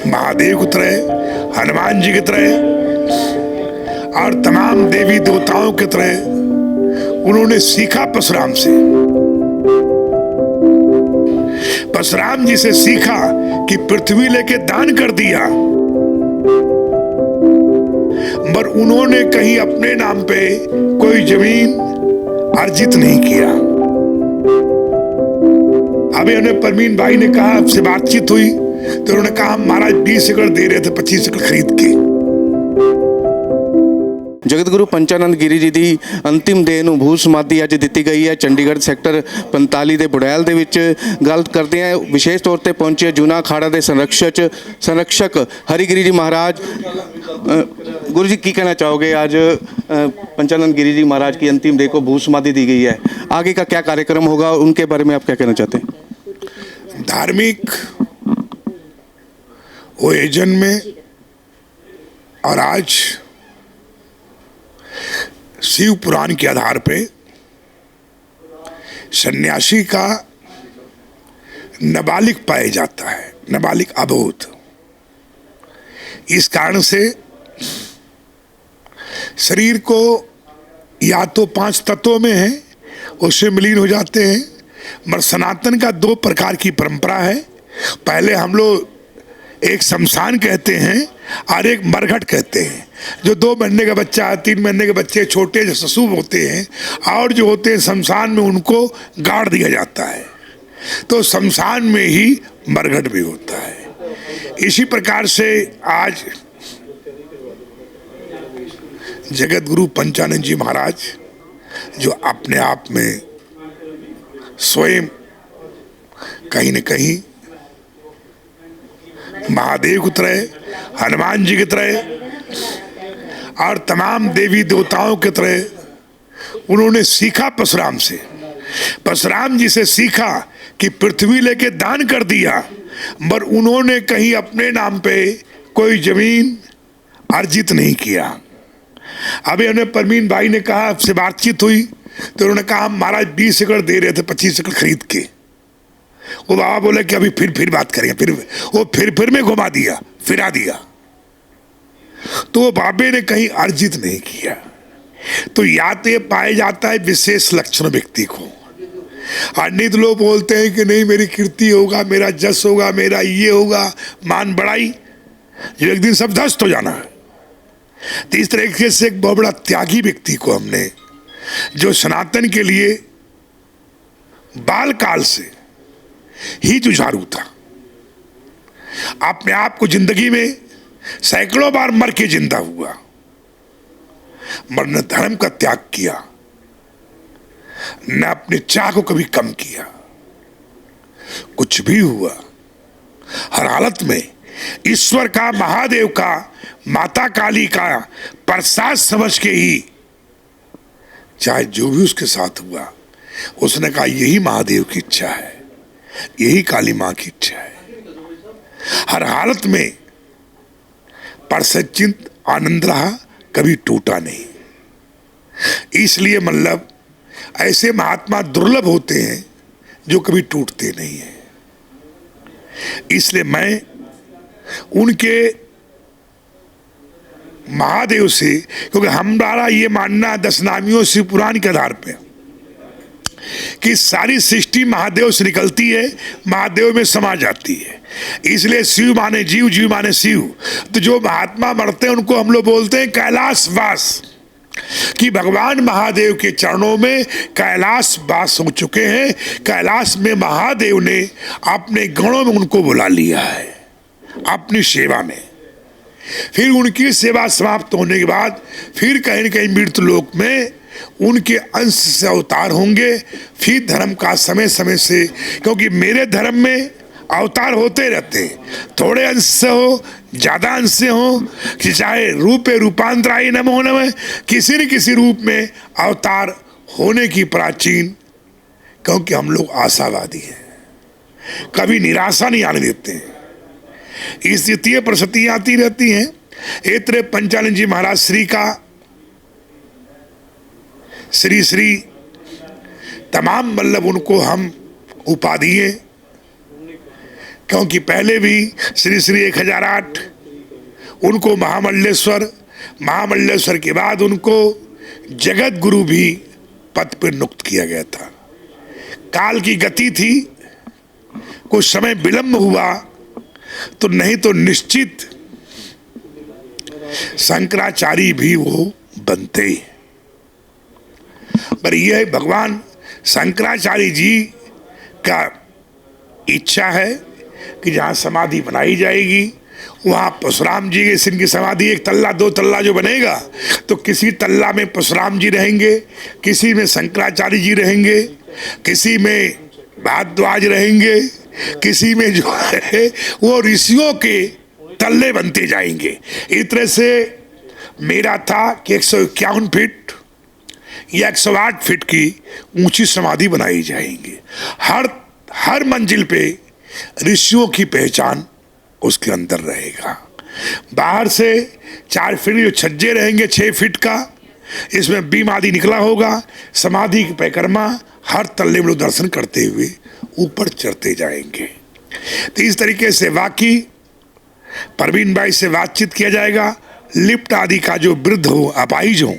महादेव की तरह, हनुमान जी की तरह और तमाम देवी देवताओं की तरह उन्होंने सीखा परशुराम से। परशुराम जी से सीखा कि पृथ्वी लेके दान कर दिया, पर उन्होंने कहीं अपने नाम पे कोई जमीन अर्जित नहीं किया। अभी उन्हें परवीन भाई ने कहा, आपसे बातचीत हुई तो उन्होंने कहा महाराज 20 एकड़ दे रहे थे, 25 एकड़ खरीद के। जगत गुरु पंचानंद गिरी जी ਦੀ ਅੰਤਿਮ ਦੇਹ ਨੂੰ ਭੂ ਸਮਾਧੀ ਅੱਜ ਦਿੱਤੀ ਗਈ ਹੈ ਚੰਡੀਗੜ੍ਹ ਸੈਕਟਰ 45 ਦੇ ਬੁੜੈਲ ਦੇ ਵਿੱਚ। ਗੱਲ ਕਰਦੇ ਹਾਂ, ਵਿਸ਼ੇਸ਼ ਤੌਰ ਤੇ ਪਹੁੰਚੇ ਜੂਨਾ ਅਖਾੜਾ ਦੇ संरक्षक हरिगिरी जी महाराज। गुरु जी की कहना चाहोगे, आज पंचानंद गिरी जी महाराज की अंतिम देह को भू समाधि दी गई है, आगे का क्या कार्यक्रम होगा, उनके बारे में आप क्या कहना चाहते हैं? धार्मिक ओएजन में और आज शिव पुराण के आधार पे सन्यासी का नाबालिग पाया जाता है, नाबालिग अबोध। इस कारण से शरीर को या तो 5 तत्वों में है उससे विलीन हो जाते हैं, मगर सनातन का 2 प्रकार की परंपरा है। पहले हम लोग एक शमशान कहते हैं और एक मरघट कहते हैं। जो 2 महीने का बच्चा, 3 महीने के बच्चे छोटे जो ससुर होते हैं और जो होते हैं शमशान में, उनको गाड़ दिया जाता है। तो शमशान में ही मरघट भी होता है। इसी प्रकार से आज जगत गुरु पंचानंद जी महाराज जो अपने आप में स्वयं कहीं न कहीं महादेव की तरह, हनुमान जी की तरह और तमाम देवी देवताओं की तरह उन्होंने सीखा परशुराम से। परशुराम जी से सीखा कि पृथ्वी लेके दान कर दिया, पर उन्होंने कहीं अपने नाम पे कोई जमीन अर्जित नहीं किया। अभी उन्हें परवीन भाई ने कहा, आपसे बातचीत हुई तो उन्होंने कहा महाराज 20 एकड़ दे रहे थे, 25 एकड़ खरीद के। वो बाबा बोले कि अभी फिर बात करेंगे। फिर वो फिर में घुमा दिया, फिरा दिया। तो वो बाबे ने कहीं अर्जित नहीं किया। तो या तो ये पाया जाता है विशेष लक्षण व्यक्ति को। अन्य लोग बोलते हैं कि नहीं मेरी कीर्ति होगा, मेरा जस होगा, मेरा ये होगा, मान बढ़ाई, जो एक दिन सब ध्वस्त हो जाना है। तो इस तरीके से एक बहुत बड़ा त्यागी व्यक्ति को हमने, जो सनातन के लिए बाल काल से ही जुझारू था, अपने आप को जिंदगी में सैकड़ों बार मर के जिंदा हुआ, मरने धर्म का त्याग किया, न अपने चाह को कभी कम किया। कुछ भी हुआ, हर हालत में ईश्वर का, महादेव का, माता काली का प्रसाद समझ के ही, चाहे जो भी उसके साथ हुआ, उसने कहा यही महादेव की इच्छा है, यही काली मां की इच्छा है। हर हालत में परसचिंत आनंद रहा, कभी टूटा नहीं। इसलिए मतलब ऐसे महात्मा दुर्लभ होते हैं जो कभी टूटते नहीं हैं। इसलिए मैं उनके महादेव से, क्योंकि हमारा ये मानना 10 नामियों शिव पुराण के आधार पे कि सारी सृष्टि महादेव से निकलती है, महादेव में समा जाती है। इसलिए शिव माने जीव, जीव माने शिव। तो जो महात्मा मरते हैं उनको हम लोग बोलते हैं कैलाशवास, कि भगवान महादेव के चरणों में कैलाश वास हो चुके हैं। कैलाश में महादेव ने अपने गणों में उनको बुला लिया है अपनी सेवा में। फिर उनकी सेवा समाप्त होने के बाद फिर कहीं न कहीं मृत्यु लोक में उनके अंश से अवतार होंगे। फिर धर्म का समय समय से, क्योंकि मेरे धर्म में अवतार होते रहते हैं, थोड़े अंश से हो, ज्यादा अंश से हो, कि चाहे रूपे रूपांतराय नमो नमः, किसी न किसी रूप में अवतार होने की प्राचीन, क्योंकि हम लोग आशावादी हैं, कभी निराशा नहीं आने देते हैं। इस द्वितीय परिस्थितियां आती रहती हैं। एतरे पंचानंद जी महाराज श्री का श्री तमाम मतलब उनको हम उपाधियां क्योंकि पहले भी श्री श्री 1008 उनको महामंडलेश्वर के बाद उनको जगत गुरु भी पद पर नियुक्त किया गया था। काल की गति थी, कुछ समय विलंब हुआ तो नहीं तो निश्चित शंकराचार्य भी वो बनते। पर यह भगवान शंकराचार्य जी का इच्छा है कि जहाँ समाधि बनाई जाएगी वहाँ परशुराम जी के की समाधि 1 तल्ला 2 तल्ला जो बनेगा तो किसी तल्ला में परशुराम जी रहेंगे, किसी में शंकराचार्य जी रहेंगे, किसी में भारद्वाज रहेंगे, किसी में जो है वो ऋषियों के तल्ले बनते जाएंगे। इस तरह से मेरा था कि 151 फीट या 108 फीट की ऊंची समाधि बनाई जाएंगी। हर मंजिल पे ऋषियों की पहचान उसके अंदर रहेगा। बाहर से 4 फीट जो छज्जे रहेंगे 6 फीट का, इसमें बीम आदि निकला होगा। समाधि की परिक्रमा हर तल्ले में लोग दर्शन करते हुए ऊपर चढ़ते जाएंगे। तो इस तरीके से वाकई परवीन भाई से बातचीत किया जाएगा। लिफ्ट आदि का जो वृद्ध हो, अपाहिज हो,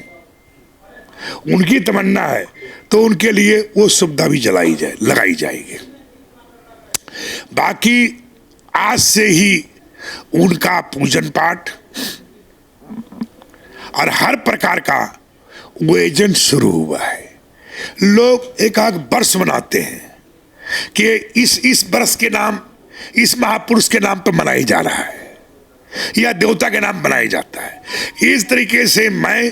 उनकी तमन्ना है तो उनके लिए वो सुविधा भी लगाई जाएगी। बाकी आज से ही उनका पूजन पाठ और हर प्रकार का वो एजेंट शुरू हुआ है। लोग एक वर्ष मनाते हैं कि इस वर्ष के नाम इस महापुरुष के नाम पर मनाया जा रहा है या देवता के नाम बनाया जाता है। इस तरीके से मैं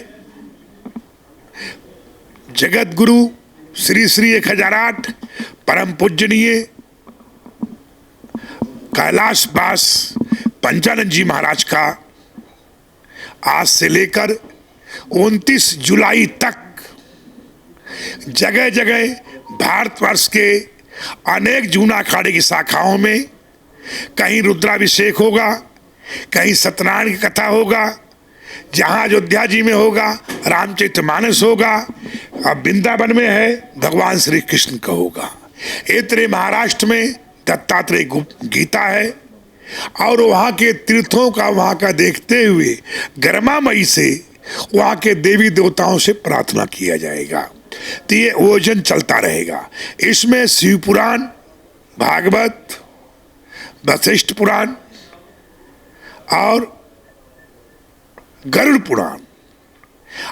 जगत गुरु श्री श्री 1008 परम पूजनीय कैलाशवास पंचानंद जी महाराज का आज से लेकर 29 जुलाई तक जगह जगह भारतवर्ष के अनेक जूना अखाड़े की शाखाओं में कहीं रुद्राभिषेक होगा, कहीं सत्यनारायण की कथा होगा, जहाँ अयोध्या जी में होगा रामचरितमानस होगा, अब वृंदावन में है भगवान श्री कृष्ण का होगा। इतने महाराष्ट्र में दत्तात्रेय गीता है और वहाँ के तीर्थों का वहाँ का देखते हुए गर्मामयी से वहाँ के देवी देवताओं से प्रार्थना किया जाएगा। तो ये ओजन चलता रहेगा। इसमें शिव पुराण, भागवत, वशिष्ठ पुराण और गरुड़ पुराण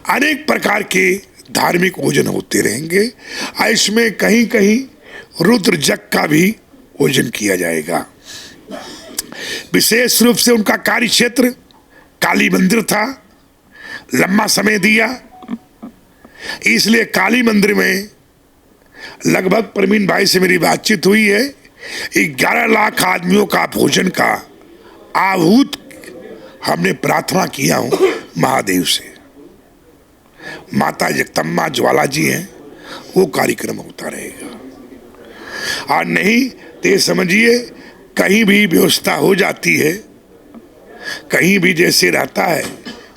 अनेक प्रकार के धार्मिक ओजन होते रहेंगे। और इसमें कहीं कहीं रुद्र जग का भी ओजन किया जाएगा। विशेष रूप से उनका कार्य क्षेत्र काली मंदिर था, लंबा समय दिया, इसलिए काली मंदिर में लगभग प्रवीण भाई से मेरी बातचीत हुई है। 11 लाख आदमियों का भोजन का आहूत हमने प्रार्थना किया हूं महादेव से। माता जगदम्बा ज्वाला जी हैं, वो कार्यक्रम होता रहेगा। और नहीं तो समझिए कहीं भी व्यवस्था हो जाती है, कहीं भी जैसे रहता है,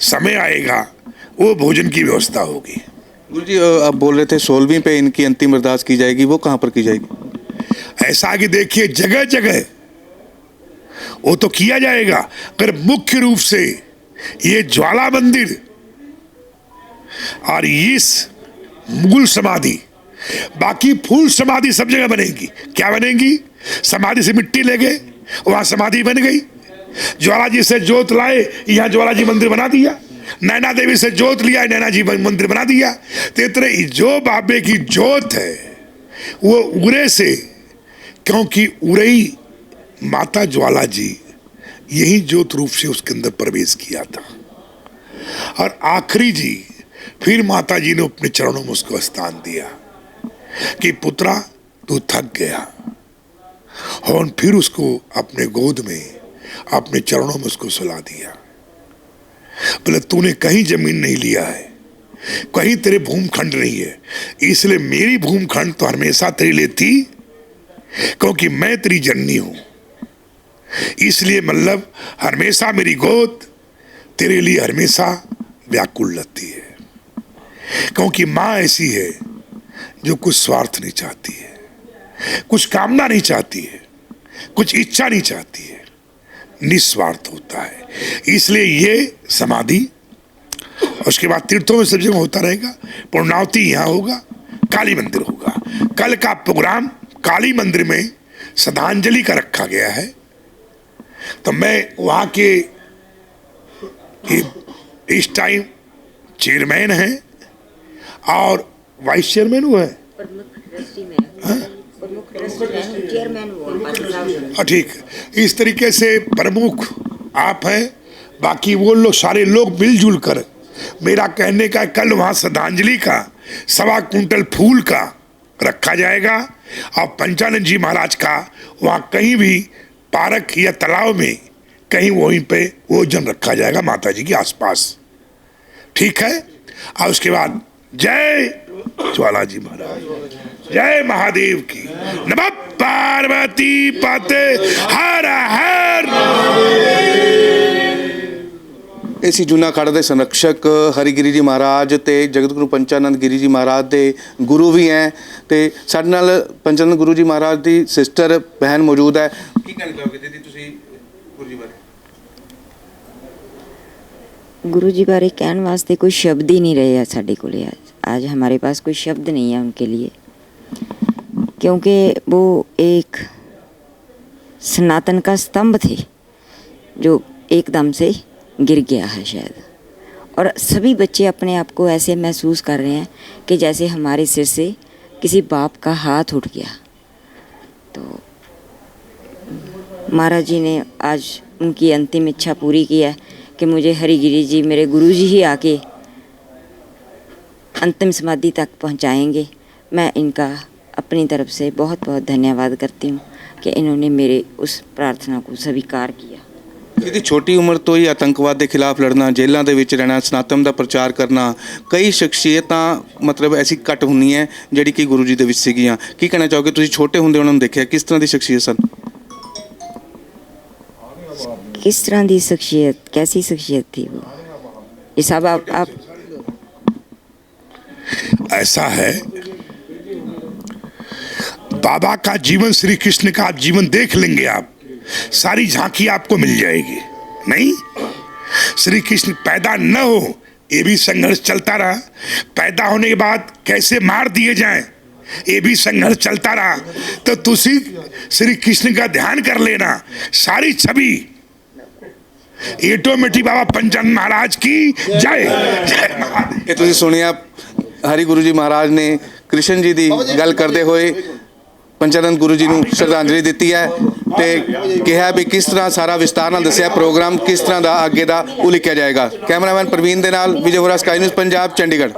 समय आएगा वो भोजन की व्यवस्था होगी। गुरु जी आप बोल रहे थे 16वीं पे इनकी अंतिम अरदास की जाएगी, वो कहाँ पर की जाएगी? ऐसा कि देखिए जगह जगह वो तो किया जाएगा, पर मुख्य रूप से ये ज्वाला मंदिर और इस मूल समाधि, बाकी फूल समाधि सब जगह बनेगी। क्या बनेगी? समाधि से मिट्टी ले गए, वहां समाधि बन गई। ज्वाला जी से जोत लाए, यहाँ ज्वाला जी मंदिर बना दिया। नैना देवी से जोत लिया, नैना जी मंदिर बना दिया। तेतरे जो बाबे की जोत है वो उरे से, क्योंकि उरई माता ज्वाला जी यही ज्योत रूप से उसके अंदर प्रवेश किया था। और आखिरी जी फिर माता जी ने अपने चरणों में उसको स्थान दिया कि पुत्रा तू थक गया, और फिर उसको अपने गोद में अपने चरणों में उसको सुला दिया। बोले तूने कहीं जमीन नहीं लिया है, कहीं तेरे भूमखंड नहीं है, इसलिए मेरी भूमखंड तो हमेशा तेरे लिए थी, क्योंकि मैं तेरी जननी हूं। इसलिए मतलब हमेशा मेरी गोद तेरे लिए हमेशा व्याकुल रहती है, क्योंकि माँ ऐसी है जो कुछ स्वार्थ नहीं चाहती है, कुछ कामना नहीं चाहती है, कुछ इच्छा नहीं चाहती है, निस्वार्थ होता है। इसलिए ये समाधि, उसके बाद तीर्थों में सब जगह होता रहेगा। पूर्णावती यहाँ होगा, काली मंदिर होगा। कल का प्रोग्राम काली मंदिर में श्रद्धांजलि का रखा गया है। तो मैं वहाँ के इस टाइम चेयरमैन हैं और वाइस चेयरमैन हुआ है, ठीक। इस तरीके से प्रमुख आप हैं, बाकी वो लोग सारे लोग मिलजुल कर, मेरा कहने का कल वहाँ श्रद्धांजलि का 1.25 कुंटल फूल का रखा जाएगा और पंचानंद जी महाराज का वहाँ कहीं भी पार्क या तालाब में कहीं वहीं पे भोजन रखा जाएगा माता जी के आसपास, ठीक है। और उसके बाद जय ज्वाला जी महाराज, जय महादेव की, नमः पार्वती पते हर हर। इसी जूना अखाड़ा ਦੇ ਸੰਰक्षक ਹਰੀਗਿਰੀ ਜੀ ਮਹਾਰਾਜ ਤੇ ਜਗਤ ਗੁਰੂ ਪੰਚਾਨੰਦ ਗਿਰੀ ਜੀ ਮਹਾਰਾਜ ਦੇ ਗੁਰੂ ਵੀ ਹੈ ਤੇ ਸਾਡੇ ਨਾਲ ਪੰਚਾਨੰਦ ਗੁਰੂ ਜੀ ਮਹਾਰਾਜ ਦੀ ਸਿਸਟਰ ਬਹਿਨ ਮੌਜੂਦ ਹੈ। ਕੀ ਕਹਿਣਾ ਚਾਹੋਗੇ ਦੀਦੀ ਤੁਸੀਂ ਗੁਰੂ ਜੀ ਬਾਰੇ? गुरु जी बारे कहने वास्ते कोई शब्द ही नहीं रहे हैं साढ़े को। आज हमारे पास कोई शब्द नहीं है उनके लिए, क्योंकि वो एक सनातन का स्तंभ थे जो एकदम से गिर गया है शायद। और सभी बच्चे अपने आप को ऐसे महसूस कर रहे हैं कि जैसे हमारे सिर से किसी बाप का हाथ उठ गया। तो महाराज जी ने आज उनकी अंतिम इच्छा पूरी की है कि मुझे हरिगिरी जी, मेरे गुरु जी ही आके अंतिम समाधि तक पहुंचाएंगे। मैं इनका अपनी तरफ से बहुत बहुत धन्यवाद करती हूँ कि इन्होंने मेरे उस प्रार्थना को स्वीकार किया। ਇਹਦੀ ਛੋਟੀ ਉਮਰ ਤੋਂ ਹੀ ਆਤੰਕਵਾਦ ਦੇ ਖਿਲਾਫ ਲੜਨਾ, ਜੇਲ੍ਹਾਂ ਦੇ ਵਿੱਚ ਰਹਿਣਾ, ਸਨਾਤਨ ਦਾ ਪ੍ਰਚਾਰ ਕਰਨਾ, ਕਈ ਸ਼ਖਸੀਅਤਾਂ ਮਤਲਬ ਐਸੀ ਘੱਟ ਹੁੰਦੀਆਂ ਜਿਹੜੀ ਕਿ ਗੁਰੂ ਜੀ ਦੇ ਵਿੱਚ ਸੀਗੀਆਂ। ਕੀ ਕਹਿਣਾ ਚਾਹੋਗੇ, ਤੁਸੀਂ ਛੋਟੇ ਹੁੰਦੇ ਉਹਨਾਂ ਨੂੰ ਦੇਖਿਆ, ਕਿਸ ਤਰ੍ਹਾਂ ਦੀ ਸ਼ਖਸੀਅਤ ਸਨ? किस तरह की शख्सियत, कैसी शख्सियत थी वो, ये सब आप ऐसा है, बाबा का जीवन, श्री कृष्ण का आप जीवन देख लेंगे, आप सारी झांकी आपको मिल जाएगी। नहीं, श्री कृष्ण पैदा न हो ये भी संघर्ष चलता रहा, पैदा होने के बाद कैसे मार दिए जाएं ये भी संघर्ष चलता रहा। तो तुसी श्री कृष्ण का ध्यान कर लेना, सारी छवि ऑटोमेटिक बाबा पंचानंद महाराज की जय जय महादेव। ਇਹ ਤੁਸੀਂ ਸੁਣਿਆ ਹਰੀ ਗੁਰੂ ਜੀ ਮਹਾਰਾਜ ਨੇ ਕ੍ਰਿਸ਼ਨ ਜੀ ਦੀ ਗੱਲ ਕਰਦੇ ਹੋਏ ਪੰਚਾਨੰਦ ਗੁਰੂ ਜੀ ਨੂੰ ਸ਼ਰਧਾਂਜਲੀ ਦਿੱਤੀ ਹੈ ਤੇ ਕਿਹਾ ਵੀ ਕਿਸ ਤਰ੍ਹਾਂ ਸਾਰਾ ਵਿਸਤਾਰ ਨਾਲ ਦੱਸਿਆ ਪ੍ਰੋਗਰਾਮ ਕਿਸ ਤਰ੍ਹਾਂ ਦਾ ਅੱਗੇ ਦਾ ਉਲੀਕਿਆ ਜਾਏਗਾ। ਕੈਮਰਾਮੈਨ ਪ੍ਰਵੀਨ ਦੇ ਨਾਲ ਵਿਜੇ ਵੋਰਾ, ਸਕਾਈ ਨਿਊਜ਼ ਪੰਜਾਬ, ਚੰਡੀਗੜ੍ਹ।